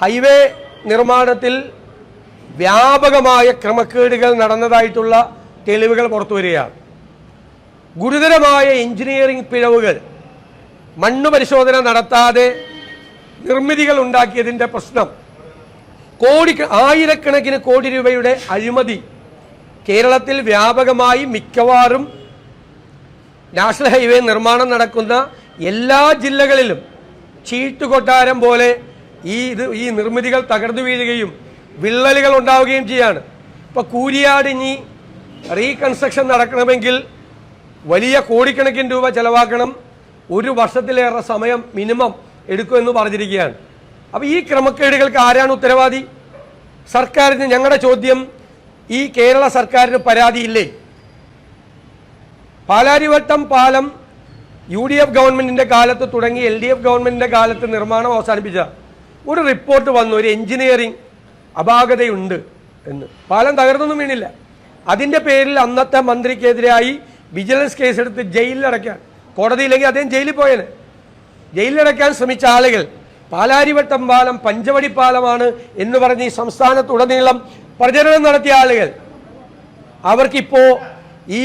Highway നിർമ്മാണത്തിൽ വ്യാപകമായ ക്രമക്കേടുകൾ നടന്നതായിട്ടുള്ള തെളിവുകൾ പുറത്തുവരികയാണ്. ഗുരുതരമായ എഞ്ചിനീയറിംഗ് പിഴവുകൾ, മണ്ണ് പരിശോധന നടത്താതെ നിർമ്മിതികൾ ഉണ്ടാക്കിയതിൻ്റെ പ്രശ്നം, ആയിരക്കണക്കിന് കോടി രൂപയുടെ അഴിമതി കേരളത്തിൽ വ്യാപകമായി മിക്കവാറും നാഷണൽ ഹൈവേ നിർമ്മാണം നടക്കുന്ന എല്ലാ ജില്ലകളിലും ചീട്ടുകൊട്ടാരം പോലെ ഈ നിർമ്മിതികൾ തകർന്നു വീഴുകയും വിള്ളലുകൾ ഉണ്ടാവുകയും ചെയ്യാണ്. ഇപ്പോൾ കൂരിയാട് ഇനി റീകൺസ്ട്രക്ഷൻ നടക്കണമെങ്കിൽ വലിയ കോടിക്കണക്കിന് രൂപ ചെലവാക്കണം, 1 വർഷത്തിലേറെ സമയം മിനിമം എടുക്കുമെന്ന് പറഞ്ഞിരിക്കുകയാണ്. അപ്പോൾ ഈ ക്രമക്കേടുകൾക്ക് ആരാണ് ഉത്തരവാദി? സർക്കാരിന്. ഞങ്ങളുടെ ചോദ്യം, ഈ കേരള സർക്കാരിന് പരാതിയില്ലേ? പാലാരിവട്ടം പാലം UDF ഗവൺമെൻറ്റിൻ്റെ കാലത്ത് തുടങ്ങി LDF ഗവൺമെൻറ്റിൻ്റെ കാലത്ത് നിർമ്മാണം അവസാനിപ്പിച്ച ഒരു റിപ്പോർട്ട് വന്നു, ഒരു എഞ്ചിനീയറിംഗ് അപാകതയുണ്ട് എന്ന്. പാലം തകർന്നൊന്നും വീണില്ല. അതിൻ്റെ പേരിൽ അന്നത്തെ മന്ത്രിക്കെതിരായി വിജിലൻസ് കേസെടുത്ത് ജയിലിലടയ്ക്കാൻ, കോടതിയില്ലെങ്കിൽ അദ്ദേഹം ജയിലിൽ പോയേനെ. ജയിലിലടയ്ക്കാൻ ശ്രമിച്ച ആളുകൾ പാലാരിവട്ടം പാലം പഞ്ചവടി പാലമാണ് എന്ന് പറഞ്ഞ് ഈ സംസ്ഥാനത്തുടനീളം പ്രചരണം നടത്തിയ ആളുകൾ, അവർക്കിപ്പോൾ ഈ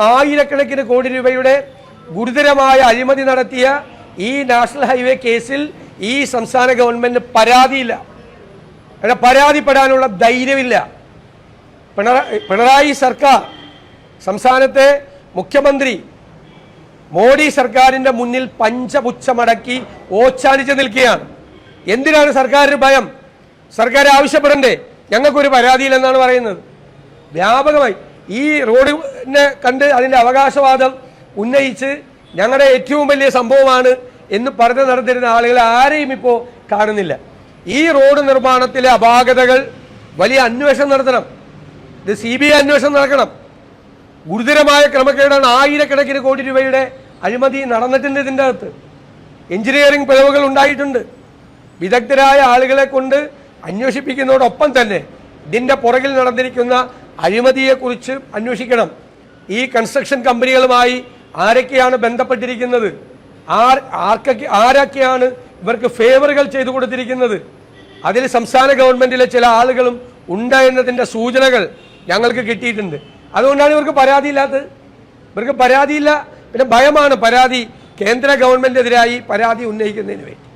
ആയിരക്കണക്കിന് കോടി രൂപയുടെ ഗുരുതരമായ അഴിമതി നടത്തിയ ഈ നാഷണൽ ഹൈവേ കേസിൽ ഈ സംസ്ഥാന ഗവൺമെൻറ് പരാതിയില്ല, പരാതിപ്പെടാനുള്ള ധൈര്യമില്ല. പിണറായി സർക്കാർ, സംസ്ഥാനത്തെ മുഖ്യമന്ത്രി മോഡി സർക്കാരിൻ്റെ മുന്നിൽ പഞ്ചപുച്ഛമടക്കി ഓച്ചാനിച്ച് നിൽക്കുകയാണ്. എന്തിനാണ് സർക്കാരിന് ഭയം? സർക്കാർ ആവശ്യപ്പെടണ്ടേ? ഞങ്ങൾക്കൊരു പരാതിയില്ലെന്നാണ് പറയുന്നത്. വ്യാപകമായി ഈ റോഡിനെ കണ്ട് അതിൻ്റെ അവകാശവാദം ഉന്നയിച്ച് ഞങ്ങളുടെ ഏറ്റവും വലിയ സംഭവമാണ് എന്ന് പറഞ്ഞു നടന്നിരുന്ന ആളുകളെ ആരെയും ഇപ്പോൾ കാണുന്നില്ല. ഈ റോഡ് നിർമ്മാണത്തിലെ അപാകതകൾ വലിയ അന്വേഷണം നടത്തണം. ഇത് CBI അന്വേഷണം നടക്കണം. ഗുരുതരമായ ക്രമക്കേടാണ്. ആയിരക്കണക്കിന് കോടി രൂപയുടെ അഴിമതി നടന്നിട്ടുണ്ട്. ഇതിൻ്റെ അകത്ത് എഞ്ചിനീയറിംഗ് പിഴവുകൾ ഉണ്ടായിട്ടുണ്ട്. വിദഗ്ധരായ ആളുകളെ കൊണ്ട് അന്വേഷിപ്പിക്കുന്നതോടൊപ്പം തന്നെ ഇതിൻ്റെ പുറകിൽ നടന്നിരിക്കുന്ന അഴിമതിയെക്കുറിച്ച് അന്വേഷിക്കണം. ഈ കൺസ്ട്രക്ഷൻ കമ്പനികളുമായി ആരൊക്കെയാണ് ബന്ധപ്പെട്ടിരിക്കുന്നത്, ആരൊക്കെയാണ് ഇവർക്ക് ഫേവറുകൾ ചെയ്തു കൊടുത്തിരിക്കുന്നത്, അതിൽ സംസ്ഥാന ഗവൺമെൻറ്റിലെ ചില ആളുകളും ഉണ്ട് എന്നതിൻ്റെ സൂചനകൾ ഞങ്ങൾക്ക് കിട്ടിയിട്ടുണ്ട്. അതുകൊണ്ടാണ് ഇവർക്ക് പരാതിയില്ലാത്തത്. ഇവർക്ക് പരാതിയില്ല, പിന്നെ ഭയമാണ് പരാതി കേന്ദ്ര ഗവൺമെൻറ്റിനെതിരായി പരാതി ഉന്നയിക്കുന്നതിന് വേണ്ടി.